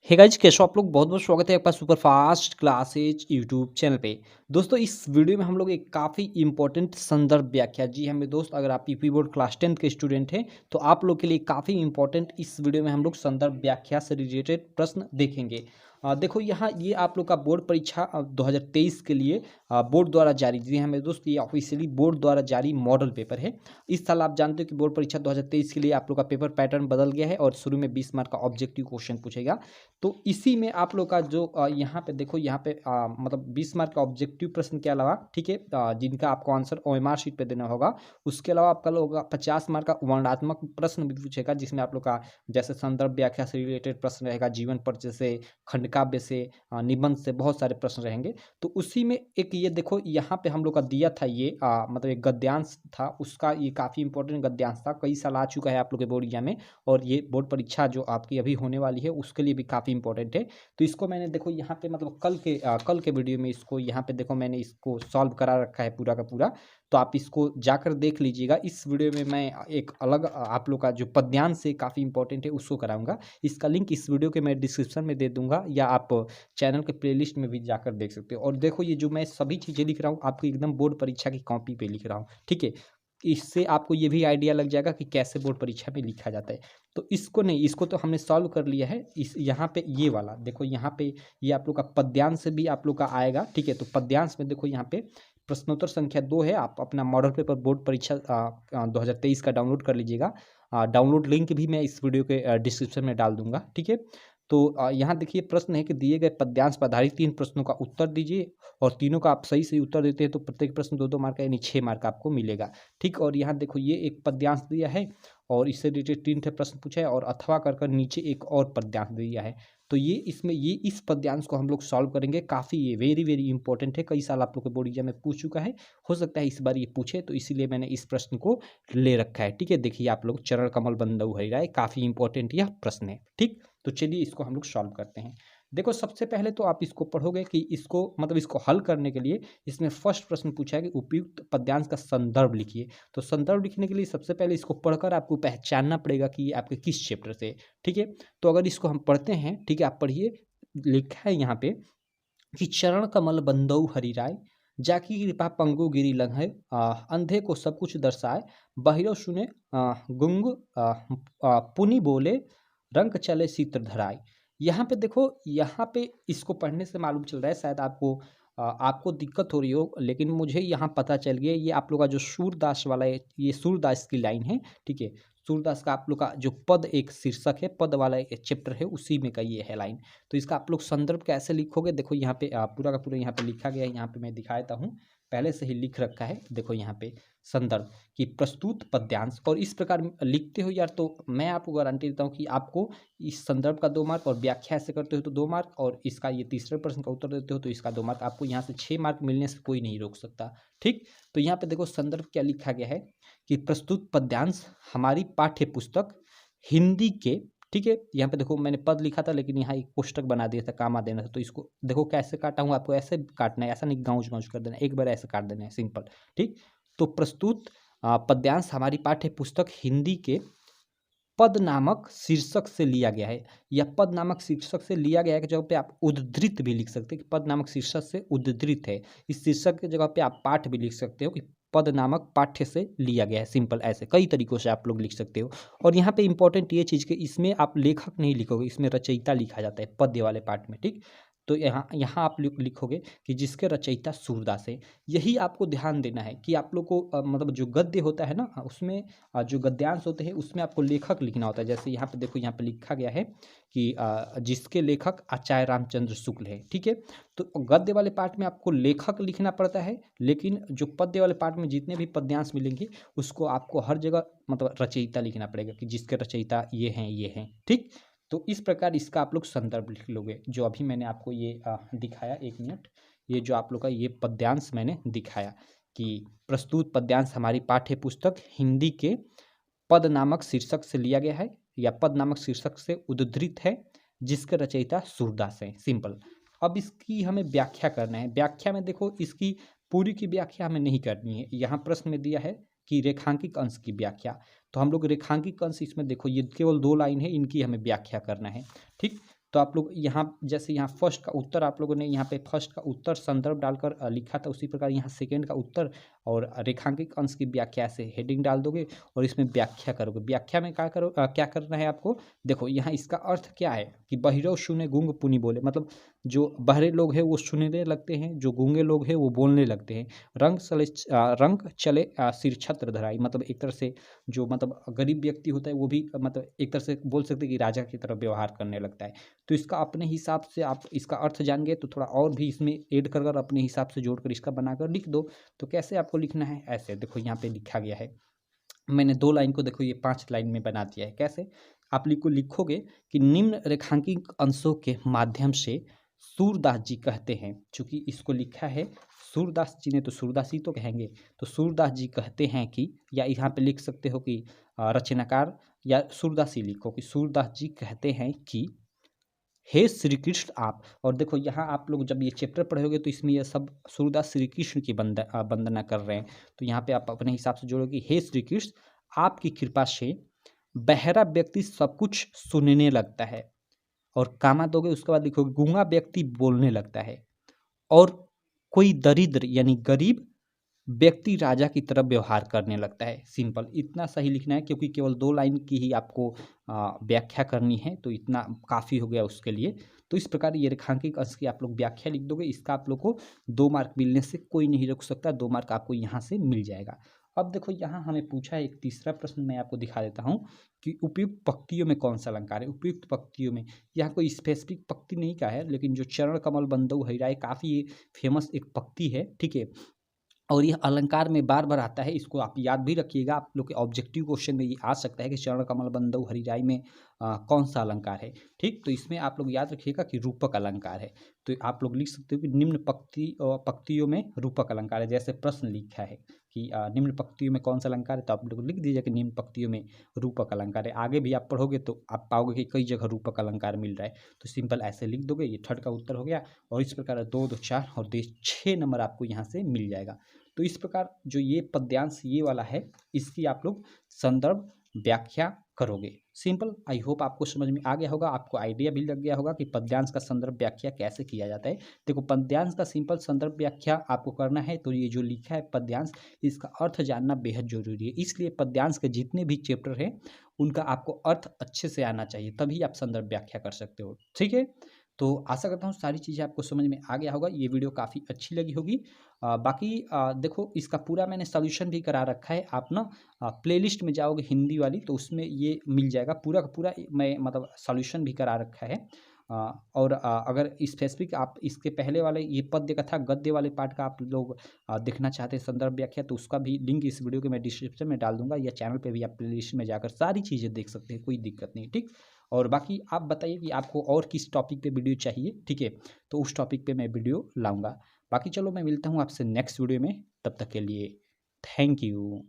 Hey guys कैसे हो आप लोग। बहुत बहुत स्वागत है आपका super fast classes YouTube channel पे। दोस्तों इस वीडियो में हम लोग एक काफ़ी इंपॉर्टेंट संदर्भ व्याख्या, जी हाँ मेरे दोस्त, अगर आप यूपी बोर्ड क्लास 10 के स्टूडेंट हैं तो आप लोग के लिए काफ़ी इंपॉर्टेंट इस वीडियो में हम लोग संदर्भ व्याख्या से रिलेटेड प्रश्न देखेंगे। देखो यहाँ ये आप लोग का बोर्ड परीक्षा 2023 के लिए बोर्ड द्वारा जारी, जी हाँ मेरे दोस्त, ये ऑफिशियली बोर्ड द्वारा जारी मॉडल पेपर है। इस साल आप जानते हो कि बोर्ड परीक्षा 2023 के लिए आप लोग का पेपर पैटर्न बदल गया है और शुरू में 20 मार्क का ऑब्जेक्टिव क्वेश्चन पूछेगा। तो इसी में आप लोग का जो यहाँ पे देखो, यहाँ पे मतलब 20 मार्क का ऑब्जेक्टिव प्रश्न के अलावा, ठीक है, जिनका आपको आंसर ओएमआर शीट पे देना होगा, उसके अलावा आपका लोग 50 मार्क का वर्णनात्मक प्रश्न भी पूछेगा, जिसमें आप लोग का जैसे संदर्भ व्याख्या से रिलेटेड प्रश्न रहेगा, जीवन परिचय से, खंडकाव्य से, निबंध से, बहुत सारे प्रश्न रहेंगे। तो उसी में एक ये देखो यहाँ पे हम लोग का दिया था ये मतलब एक गद्यांश था, उसका ये काफ़ी इंपॉर्टेंट गद्यांश था, कई साल आ चुका है आप लोग के बोर्ड एग्जाम में, और ये बोर्ड परीक्षा जो आपकी अभी होने वाली है उसके लिए भी काफ़ी इंपॉर्टेंट है। तो इसको मैंने देखो यहाँ पे मतलब कल के वीडियो में इसको यहाँ पे देखो मैंने इसको सॉल्व करा रखा है पूरा का पूरा। तो आप इसको जाकर देख लीजिएगा। इस वीडियो में मैं एक अलग आप लोग का जो पद्यांश से काफ़ी इंपॉर्टेंट है उसको कराऊंगा। इसका लिंक इस वीडियो के मैं डिस्क्रिप्शन में दे दूंगा, या आप चैनल के प्लेलिस्ट में भी जाकर देख सकते हो। और देखो ये जो मैं सभी चीज़ें लिख रहा हूँ आपको एकदम बोर्ड परीक्षा की कॉपी पे लिख रहा हूँ, ठीक है। इससे आपको ये भी आइडिया लग जाएगा कि कैसे बोर्ड परीक्षा में लिखा जाता है। तो इसको नहीं, इसको तो हमने सॉल्व कर लिया है। इस यहाँ पे ये वाला देखो, यहाँ पे ये आप लोग का पद्यांश भी आप लोग का आएगा, ठीक है। तो पद्यांश में देखो यहाँ पे प्रश्नोत्तर संख्या 2 है। आप अपना मॉडल पेपर बोर्ड परीक्षा 2023 का डाउनलोड कर लीजिएगा। डाउनलोड लिंक भी मैं इस वीडियो के डिस्क्रिप्शन में डाल दूंगा, ठीक है। तो यहाँ देखिए प्रश्न है कि दिए गए पद्यांश पर आधारित 3 प्रश्नों का उत्तर दीजिए, और तीनों का आप सही सही उत्तर देते हैं तो प्रत्येक प्रश्न 2-2 मार्क का, यानी 6 मार्क आपको मिलेगा, ठीक। और यहाँ देखो ये एक पद्यांश दिया है और इससे रिलेटेड 3 ठे प्रश्न पूछा है, और अथवा कर नीचे एक और पद्यांश दिया है। तो ये इसमें ये इस पद्यांश को हम लोग सॉल्व करेंगे। काफ़ी ये वेरी वेरी इंपॉर्टेंट है, कई साल आप लोग के बोर्ड एग्जाम में पूछ चुका है, हो सकता है इस बार ये पूछे, तो इसीलिए मैंने इस प्रश्न को ले रखा है, ठीक है। देखिए आप लोग, चरण कमल बंदऊ हरिराय, काफ़ी इंपॉर्टेंट यह प्रश्न है, ठीक। तो चलिए इसको हम लोग सॉल्व करते हैं। देखो सबसे पहले तो आप इसको पढ़ोगे कि इसको मतलब इसको हल करने के लिए इसमें फर्स्ट प्रश्न पूछा है कि उपयुक्त पद्यांश का संदर्भ लिखिए। तो संदर्भ लिखने के लिए सबसे पहले इसको पढ़कर आपको पहचानना पड़ेगा कि ये आपके किस चैप्टर से, ठीक है। तो अगर इसको हम पढ़ते हैं, ठीक है, आप पढ़िए। लिखा है यहाँ पे कि चरण कमल बंदऊ हरिराय, जाकी कृपा पंगु गिरी लंघे, अंधे को सब कुछ दर्शाए, बहिरो सुने गुंग, पुनि बोले, रंग चले चित्र धराय। यहाँ पे देखो, यहाँ पे इसको पढ़ने से मालूम चल रहा है, शायद आपको दिक्कत हो रही हो, लेकिन मुझे यहाँ पता चल गया, ये आप लोग का जो सूरदास वाला है, ये सूरदास की लाइन है, ठीक है। सूरदास का आप लोग का जो पद एक शीर्षक है, पद वाला एक चैप्टर है, उसी में का ये है लाइन। तो इसका आप लोग संदर्भ कैसे लिखोगे, देखो यहाँ पे पूरा का पूरा यहाँ पे लिखा गया है, यहाँ पे मैं दिखा देता हूँ, पहले से ही लिख रखा है। देखो यहाँ पे संदर्भ की प्रस्तुत पद्यांश, और इस प्रकार लिखते हो यार, तो मैं आपको गारंटी देता हूँ कि आपको इस संदर्भ का 2 मार्क, और व्याख्या ऐसे करते हो तो 2 मार्क, और इसका ये तीसरे प्रश्न का उत्तर देते हो तो इसका 2 मार्क, आपको यहाँ से 6 मार्क मिलने से कोई नहीं रोक सकता, ठीक। तो यहाँ पे देखो संदर्भ क्या लिखा गया है कि प्रस्तुत पद्यांश हमारी पाठ्य पुस्तक हिंदी के, ठीक है। यहाँ पे देखो मैंने पद लिखा था, लेकिन यहाँ एक कोष्टक बना दिया था, कामा देना था, तो इसको देखो कैसे काटा हूँ, आपको ऐसे काटना है, ऐसा नहीं गाउच गाउच कर देना है, एक बार ऐसे काट देना है, सिंपल, ठीक। तो प्रस्तुत पद्यांश हमारी पाठ्य पुस्तक हिंदी के पद नामक शीर्षक से लिया गया है, या पद नामक शीर्षक से लिया गया है की जगह पे आप उद्धृत भी लिख सकते हैं कि पद नामक शीर्षक से उद्धृत है। इस शीर्षक की जगह पे आप पाठ भी लिख सकते हो कि पद नामक पाठ्य से लिया गया है, सिंपल, ऐसे कई तरीकों से आप लोग लिख सकते हो। और यहाँ पे इंपॉर्टेंट ये चीज़ कि इसमें आप लेखक नहीं लिखोगे, इसमें रचयिता लिखा जाता है पद्य वाले पार्ट में, ठीक। तो यहाँ यहाँ आप लिखोगे कि जिसके रचयिता सूरदास है। यही आपको ध्यान देना है कि आप लोग को मतलब जो गद्य होता है ना, उसमें जो गद्यांश होते हैं उसमें आपको लेखक लिखना होता है। जैसे यहाँ पे देखो, यहाँ पे लिखा गया है कि जिसके लेखक आचार्य रामचंद्र शुक्ल है, ठीक है। तो गद्य वाले पार्ट में आपको लेखक लिखना पड़ता है, लेकिन जो पद्य वाले पार्ट में जितने भी पद्यांश मिलेंगे उसको आपको हर जगह मतलब रचयिता लिखना पड़ेगा कि जिसके रचयिता ये हैं, ठीक। तो इस प्रकार इसका आप लोग संदर्भ लिख लोगे, जो अभी मैंने आपको ये दिखाया, 1 मिनट, ये जो आप लोग का ये पद्यांश मैंने दिखाया कि प्रस्तुत पद्यांश हमारी पाठ्य पुस्तक हिंदी के पद नामक शीर्षक से लिया गया है, या पद नामक शीर्षक से उद्धृत है, जिसके रचयिता सूरदास हैं, सिंपल। अब इसकी हमें व्याख्या करना है। व्याख्या में देखो, इसकी पूरी की व्याख्या हमें नहीं करनी है, यहाँ प्रश्न में दिया है कि रेखांकित अंश की व्याख्या, तो हम लोग रेखांकित अंश, इसमें देखो ये केवल 2 लाइन है, इनकी हमें व्याख्या करना है, ठीक। तो आप लोग यहाँ जैसे यहाँ फर्स्ट का उत्तर आप लोगों ने यहाँ पे फर्स्ट का उत्तर संदर्भ डालकर लिखा था, उसी प्रकार यहाँ सेकंड का उत्तर और रेखांकित अंश की व्याख्या से हेडिंग डाल दोगे और इसमें व्याख्या करोगे। व्याख्या में क्या करना है आपको, देखो यहाँ इसका अर्थ क्या है कि बहिरव सुने गूंग पुनि बोले, मतलब जो बहरे लोग हैं वो सुनने लगते हैं, जो गूंगे लोग हैं वो बोलने लगते हैं। रंग चले सिर छत्र धराई, मतलब एक तरह से जो मतलब गरीब व्यक्ति होता है वो भी मतलब एक तरह से बोल सकते हैं कि राजा की तरह व्यवहार करने लगता है। तो इसका अपने हिसाब से आप इसका अर्थ जान गए तो थोड़ा और भी इसमें ऐड कर अपने हिसाब से जोड़कर इसका बनाकर लिख दो। तो कैसे आपको लिखना है, ऐसे देखो यहाँ पे लिखा गया है, मैंने 2 लाइन को देखो ये 5 लाइन में बना दिया है। कैसे आप लिखोगे कि निम्न रेखांकित अंशों के माध्यम से सूरदास जी कहते हैं, चूंकि इसको लिखा है सूरदास जी ने तो सूरदास ही तो कहेंगे, तो सूरदास जी कहते हैं कि, या यहाँ पे लिख सकते हो कि रचनाकार या सूरदास ही लिखो कि सूरदास जी कहते हैं कि हे श्री कृष्ण आप, और देखो यहाँ आप लोग जब ये चैप्टर पढ़ोगे तो इसमें ये सब सूरदास श्री कृष्ण की वंदना कर रहे हैं। तो यहाँ पे आप अपने हिसाब से जोड़ोगे हे श्री कृष्ण आपकी कृपा से बहरा व्यक्ति सब कुछ सुनने लगता है, और कामा दोगे उसके बाद लिखोगे गूंगा व्यक्ति बोलने लगता है, और कोई दरिद्र यानी गरीब व्यक्ति राजा की तरह व्यवहार करने लगता है। सिंपल इतना सही लिखना है, क्योंकि केवल 2 लाइन की ही आपको व्याख्या करनी है, तो इतना काफ़ी हो गया उसके लिए। तो इस प्रकार ये रेखांकित अंश की आप लोग व्याख्या लिख दोगे, इसका आप लोग को 2 मार्क मिलने से कोई नहीं रोक सकता, 2 मार्क आपको यहाँ से मिल जाएगा। अब देखो यहाँ हमें पूछा है एक तीसरा प्रश्न, मैं आपको दिखा देता हूँ कि उपयुक्त पंक्तियों में कौन सा अलंकार है। उपयुक्त पंक्तियों में यहाँ कोई स्पेसिफिक पंक्ति नहीं का है, लेकिन जो चरण कमल बंदऊ हरिराय काफ़ी फेमस एक पंक्ति है, ठीक है। और यह अलंकार में बार बार आता है, इसको आप याद भी रखिएगा, आप लोग के ऑब्जेक्टिव क्वेश्चन में ये आ सकता है कि चरण कमल बंदऊ हरिराय में कौन सा अलंकार है, ठीक। तो इसमें आप लोग याद रखिएगा कि रूपक अलंकार है। तो आप लोग लिख सकते हो कि निम्न पंक्तियों में रूपक अलंकार है, जैसे प्रश्न लिखा है कि निम्न पंक्तियों में कौन सा अलंकार है, तो आप लोग लिख दीजिए कि निम्न पंक्तियों में रूपक अलंकार है। आगे भी आप पढ़ोगे तो आप पाओगे कि कई जगह रूपक अलंकार मिल रहा है, तो सिंपल ऐसे लिख दोगे, ये थर्ड का उत्तर हो गया। और इस प्रकार 2, 2, 4 और 6 नंबर आपको यहाँ से मिल जाएगा। तो इस प्रकार जो ये पद्यांश ये वाला है, इसकी आप लोग संदर्भ व्याख्या करोगे। सिंपल, आई होप आपको समझ में आ गया होगा, आपको आइडिया भी लग गया होगा कि पद्यांश का संदर्भ व्याख्या कैसे किया जाता है। देखो पद्यांश का सिंपल संदर्भ व्याख्या आपको करना है तो ये जो लिखा है पद्यांश, इसका अर्थ जानना बेहद जरूरी है। इसलिए पद्यांश के जितने भी चैप्टर हैं उनका आपको अर्थ अच्छे से आना चाहिए, तभी आप संदर्भ व्याख्या कर सकते हो, ठीक है। तो आशा करता हूँ सारी चीज़ें आपको समझ में आ गया होगा, ये वीडियो काफ़ी अच्छी लगी होगी। बाकी देखो इसका पूरा मैंने सॉल्यूशन भी करा रखा है, आप ना प्लेलिस्ट में जाओगे हिंदी वाली तो उसमें ये मिल जाएगा पूरा का पूरा, मैं मतलब सॉल्यूशन भी करा रखा है। और अगर स्पेसिफिक आप इसके पहले वाले ये पद्य कथा गद्य वाले पार्ट का आप लोग देखना चाहते हैं संदर्भ व्याख्या, तो उसका भी लिंक इस वीडियो के मैं डिस्क्रिप्शन में डाल दूंगा, या चैनल पे भी आप प्लेलिस्ट में जाकर सारी चीज़ें देख सकते हैं, कोई दिक्कत नहीं, ठीक। और बाकी आप बताइए कि आपको और किस टॉपिक पे वीडियो चाहिए, ठीक है, तो उस टॉपिक पे मैं वीडियो लाऊंगा। बाकी चलो मैं मिलता हूँ आपसे नेक्स्ट वीडियो में, तब तक के लिए थैंक यू।